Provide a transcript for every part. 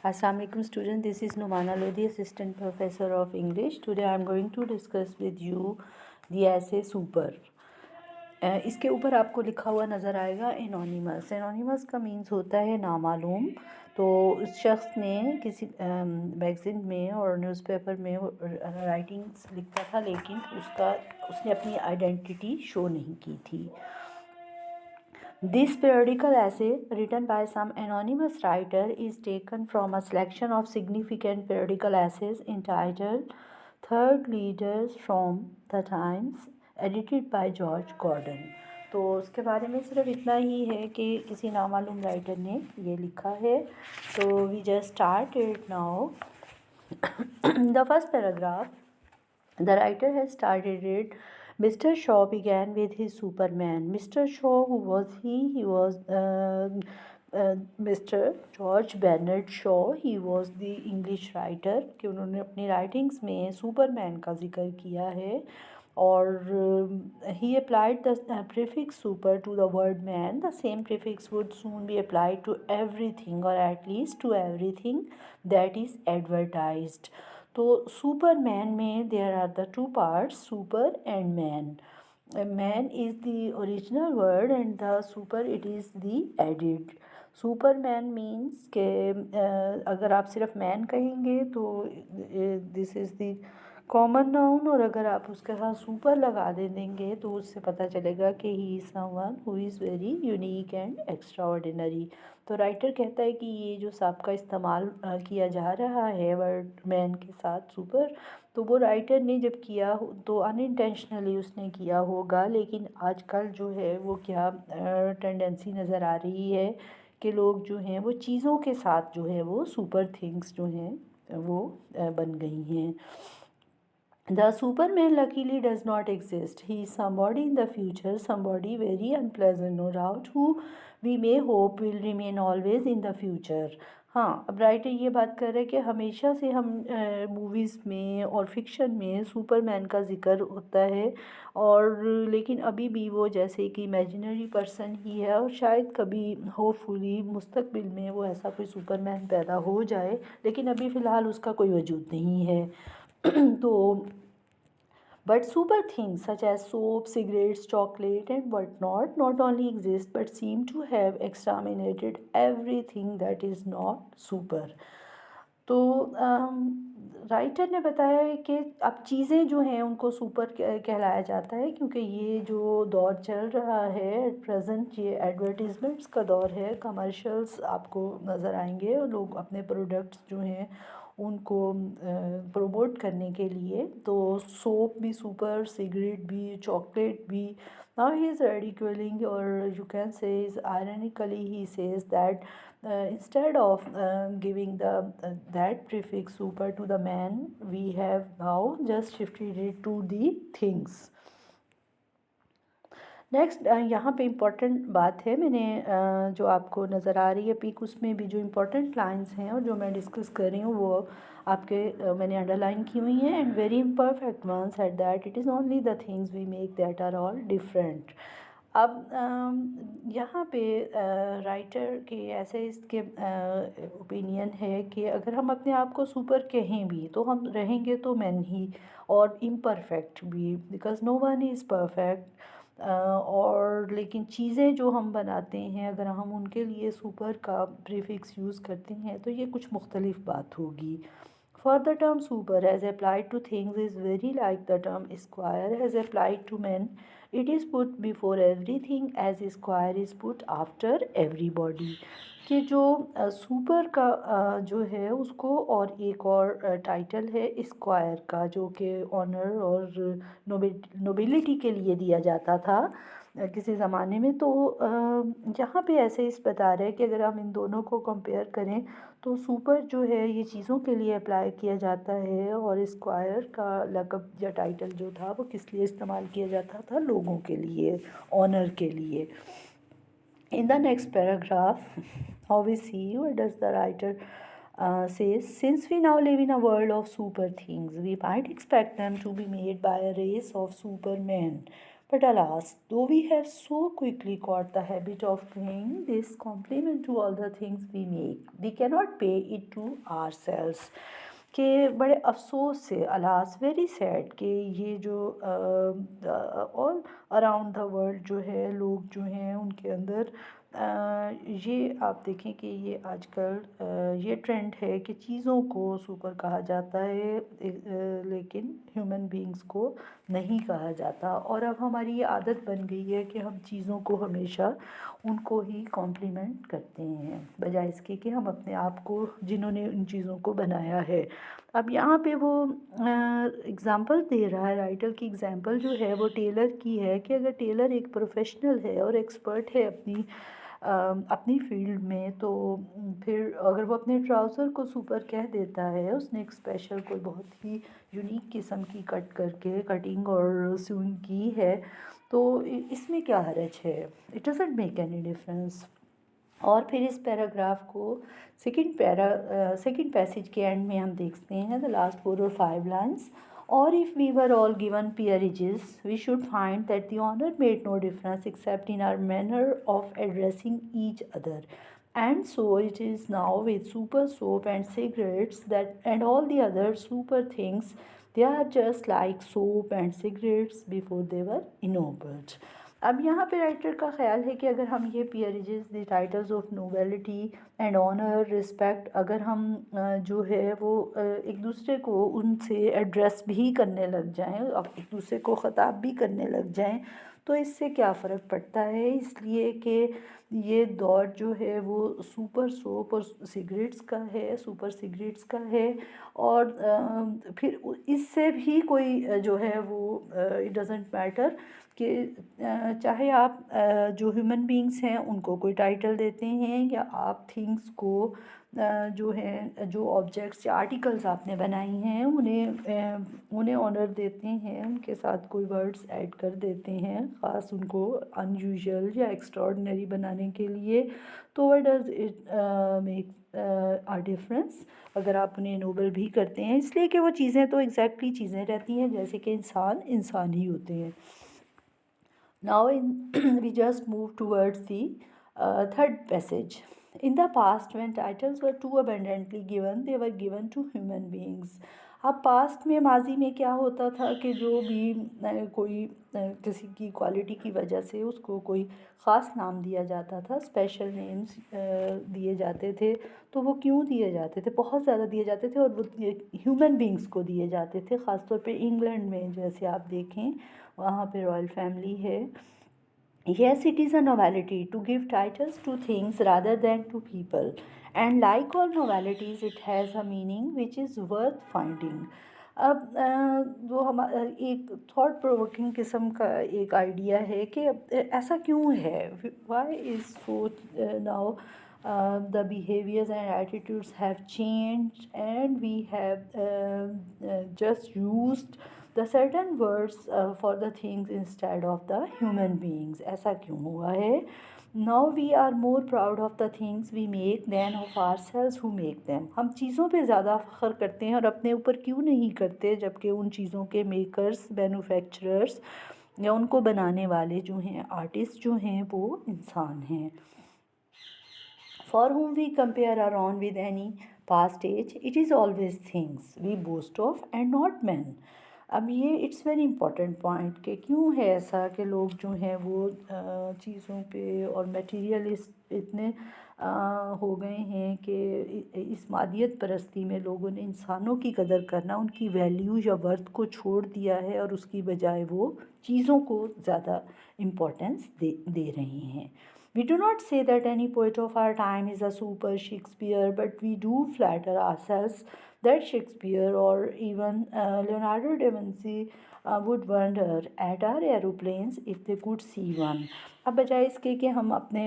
Assalamu alaikum students, this is Numana Lodi, Assistant Professor of English. Today I am going to discuss with you the essay Super. इसके ऊपर आपको लिखा हुआ नज़र आएगा anonymous. Anonymous का मीन्स होता है नामालूम। तो उस शख्स ने किसी मैगज़ीन में और न्यूज़पेपर में राइटिंग्स लिखता था, लेकिन उसने अपनी आइडेंटिटी शो नहीं की थी। This periodical essay, written by some anonymous writer, is taken from a selection of significant periodical essays entitled Third Leaders from the Times, edited by George Gordon. तो उसके बारे में सिर्फ इतना ही है कि किसी नामालूम राइटर ने ये लिखा है। तो we just start it now. The first paragraph, the writer has started it. Mr. Shaw began with his Superman. Mr. Shaw, who was he? He was Mr. George Bernard Shaw. He was the English writer कि उन्होंने अपनी writings में Superman का जिक्र किया है। और he applied the prefix super to the word man. The same prefix would soon be applied to everything, or at least to everything that is advertised. तो सुपरमैन में there are the two parts, super and man. Man is the original word and the super it is the added. Superman means के अगर आप सिर्फ man कहेंगे तो this is the common noun, और अगर आप उसके साथ सुपर लगा देंगे तो उससे पता चलेगा कि he is someone who is very unique and extra ordinary. तो राइटर कहता है कि ये जो सब का इस्तेमाल किया जा रहा है वर्ड मैन के साथ सुपर, तो वो राइटर ने जब किया तो अनइंटेंशनली उसने किया होगा, लेकिन आजकल जो है वो क्या टेंडेंसी नज़र आ रही है कि लोग जो हैं वो चीज़ों के साथ जो है वो सुपर थिंग्स जो हैं वो बन गई हैं. The Superman luckily does not exist. He is somebody in the future, somebody very unpleasant, no doubt, who we may hope will remain always in the future. हाँ, अब राइटर ये बात कर रहे हैं कि हमेशा से हम मूवीज़ में और फिक्शन में सुपरमैन का जिक्र होता है, और लेकिन अभी भी वो जैसे कि इमेजिनरी पर्सन ही है, और शायद कभी होपफुली मुस्तकबिल में वो ऐसा कोई सुपरमैन पैदा हो जाए, लेकिन अभी फ़िलहाल उसका कोई वजूद नहीं है. तो but super things such as soap, cigarettes, chocolate and whatnot not only exist but seem to have exterminated everything that is not super. तो राइटर ने बताया है कि अब चीज़ें जो हैं उनको सुपर कहलाया जाता है, क्योंकि ये जो दौर चल रहा है एट प्रेजेंट, ये एडवर्टीज़मेंट्स का दौर है. कमर्शियल्स आपको नज़र आएंगे और लोग अपने प्रोडक्ट्स जो हैं उनको प्रमोट करने के लिए. तो सोप भी सुपर, सिगरेट भी, चॉकलेट भी. Now he is ridiculing, or you can say is ironically he says that instead of giving the that prefix super to the man, we have now just shifted it to the things. Next यहाँ पे important बात है, मैंने जो आपको नज़र आ रही है पिक, उसमें भी जो इम्पॉर्टेंट लाइंस हैं और जो मैं डिस्कस कर रही हूँ वो आपके मैंने अंडरलाइन की हुई हैं. And very imperfect once at that it is only the things we make that are all different. अब यहाँ पे राइटर के ऐसे इसके ओपिनियन है कि अगर हम अपने आप को सुपर कहें भी तो हम रहेंगे तो मैन ही, और इम्परफेक्ट भी, because no one is perfect. और लेकिन चीज़ें जो हम बनाते हैं अगर हम उनके लिए सुपर का प्रीफिक्स यूज़ करते हैं तो ये कुछ मुख्तलिफ बात होगी. For the term super as applied to things is very like the term square as applied to men. It is put before everything as square is put after everybody. कि जो सुपर का जो है उसको और एक और टाइटल है स्क्वायर का, जो कि ऑनर और नोबिलिटी के लिए दिया जाता था किसी ज़माने में. तो यहाँ पे ऐसे इस बता रहे हैं कि अगर हम इन दोनों को कंपेयर करें तो सुपर जो है ये चीज़ों के लिए अप्लाई किया जाता है, और स्क्वायर का लक़ब या टाइटल जो था वो किस लिए इस्तेमाल किया जाता था, लोगों के लिए, ऑनर के लिए. In the next paragraph, how we see what does the writer says, since we now live in a world of super things, we might expect them to be made by a race of supermen. But alas, though we have so quickly caught the habit of paying this compliment to all the things we make, we cannot pay it to ourselves. कि बड़े अफसोस से alas very sad कि ये जो all around the world जो है लोग जो हैं उनके अंदर ये आप देखें कि ये आजकल ये ट्रेंड है कि चीज़ों को सुपर कहा जाता है लेकिन ह्यूमन बीइंग्स को नहीं कहा जाता। और अब हमारी ये आदत बन गई है कि हम चीज़ों को हमेशा उनको ही कॉम्प्लीमेंट करते हैं बजाय इसके कि हम अपने आप को जिन्होंने उन चीज़ों को बनाया है। अब यहाँ पे वो एग्ज़ाम्पल दे रहा है, राइटर की एग्ज़ाम्पल जो है वो टेलर की है कि अगर टेलर एक प्रोफेशनल है और एक्सपर्ट है अपनी फील्ड में, तो फिर अगर वो अपने ट्राउज़र को सुपर कह देता है, उसने एक स्पेशल कोई बहुत ही यूनिक किस्म की कट करके कटिंग और स्यूइंग की है, तो इसमें क्या हर्ज है? It doesn't make any difference. और फिर इस पैराग्राफ को सेकंड पैसेज के एंड में हम देखते हैं द लास्ट 4 or 5 लाइन्स। और if we were all given peerages we should find that the honour made no difference except in our manner of addressing each other. And so it is now with super soap and cigarettes that and all the other super things, they are just like soap and cigarettes before they were ennobled। अब यहाँ पे writer का ख्याल है कि अगर हम ये peerages the titles of nobility and honour respect अगर हम जो है वो एक दूसरे को उनसे एड्रेस भी करने लग जाएं, अब एक दूसरे को ख़िताब भी करने लग जाएं, तो इससे क्या फ़र्क पड़ता है? इसलिए कि ये दौर जो है वो सुपर सोप और सिगरेट्स का है, सुपर सिगरेट्स का है। और फिर इससे भी कोई जो है वो इट डज़ंट मैटर कि चाहे आप जो ह्यूमन बीइंग्स हैं उनको कोई टाइटल देते हैं या आप थिंग्स को जो है जो ऑब्जेक्ट्स या आर्टिकल्स आपने बनाई हैं उन्हें ऑनर देते हैं, उनके साथ कोई वर्ड्स ऐड कर देते हैं ख़ास उनको अनयूजुअल या एक्स्ट्रॉर्डनरी बनाने के लिए, तो what does it make a difference अगर आप उन्हें नोबल भी करते हैं, इसलिए कि वो चीज़ें तो एग्जैक्टली चीज़ें रहती हैं जैसे कि इंसान ही होते हैं। Now we just move towards the third passage. In the past, when titles were too abundantly given, they were given to human beings. अब पास्ट में माजी में क्या होता था कि जो भी कोई किसी की क्वालिटी की वजह से उसको कोई ख़ास नाम दिया जाता था, स्पेशल नेम्स दिए जाते थे, तो वो क्यों दिए जाते थे? बहुत ज़्यादा दिए जाते थे और वो ह्यूमन बींग्स को दिए जाते थे। ख़ास तौर पे इंग्लैंड में जैसे आप देखें वहाँ पे रॉयल फैमिली है। Yes, it is a novelty to give titles to things rather than to people, and like all novelities, it has a meaning which is worth finding। अब जो हम एक थॉट प्रोवोकिंग किस्म का एक आइडिया है कि ऐसा क्यों है, why is so now the behaviors and attitudes have changed and we have just used the certain words for the things instead of the human beings। ऐसा क्यों हुआ है? Now we are more proud of the things we make than of ourselves who make them। हम चीज़ों पे ज़्यादा फ़ख्र करते हैं और अपने ऊपर क्यों नहीं करते, जबकि उन चीज़ों के मेकर्स, मैन्युफैक्चरर्स या उनको बनाने वाले जो हैं आर्टिस्ट जो हैं वो इंसान हैं। For whom we compare our own with any past age, it is always things we boast of and not men। अब ये इट्स वेरी इंपॉर्टेंट पॉइंट कि क्यों है ऐसा कि लोग जो हैं वो चीज़ों पे और मटीरियलिस्ट इतने हो गए हैं कि इस मादियत परस्ती में लोगों ने इंसानों की कदर करना, उनकी वैल्यू या वर्थ को छोड़ दिया है और उसकी बजाय वो चीज़ों को ज़्यादा इम्पोर्टेंस दे रहे हैं। We do not say that any poet of our time is a super Shakespeare, but we do flatter ourselves that Shakespeare or even Leonardo da Vinci would wonder at our aeroplanes if they could see one। अब बजाय इसके कि हम अपने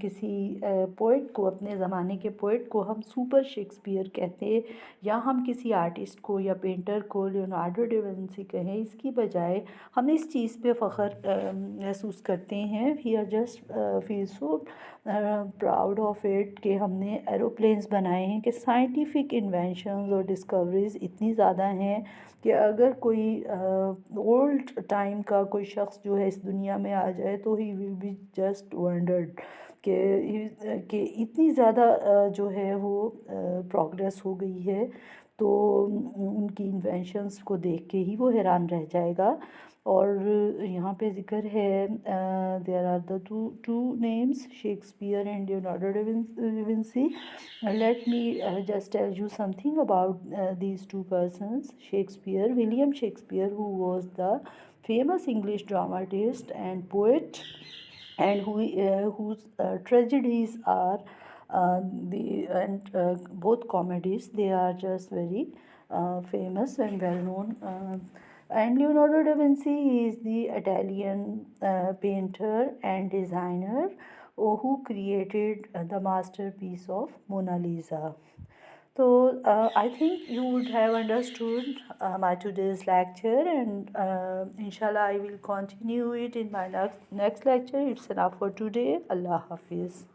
किसी poet को, अपने ज़माने के पोइट को हम सुपर शेक्सपियर कहते या हम किसी आर्टिस्ट को या पेंटर को लियोनार्डो डा विंची कहें, इसकी बजाय हम इस चीज़ पे फ़ख्र महसूस करते हैं। We are just feel so proud of it कि हमने एरोप्लेन्स बनाए हैं, कि साइंटिफिक इन्वेंशंस और डिस्कवरीज इतनी ज़्यादा हैं कि अगर कोई ओल्ड टाइम का कोई शख्स जो है इस दुनिया में आ जाए तो he will be just wondered कि इतनी ज़्यादा जो है वो प्रोग्रेस हो गई है। तो उनकी इन्वेंशंस को देख के ही वो हैरान रह जाएगा। और यहाँ पे ज़िक्र है there are the two names Shakespeare and Leonardo da Vinci. Let me just tell you something about these two persons. Shakespeare, William Shakespeare, who was the famous English dramatist and poet, and whose tragedies are the and both comedies. They are just very famous and well known. And Leonardo da Vinci is the Italian painter and designer who created the masterpiece of Mona Lisa. So I think you would have understood my today's lecture, and inshallah I will continue it in my next lecture. It's enough for today. Allah Hafiz.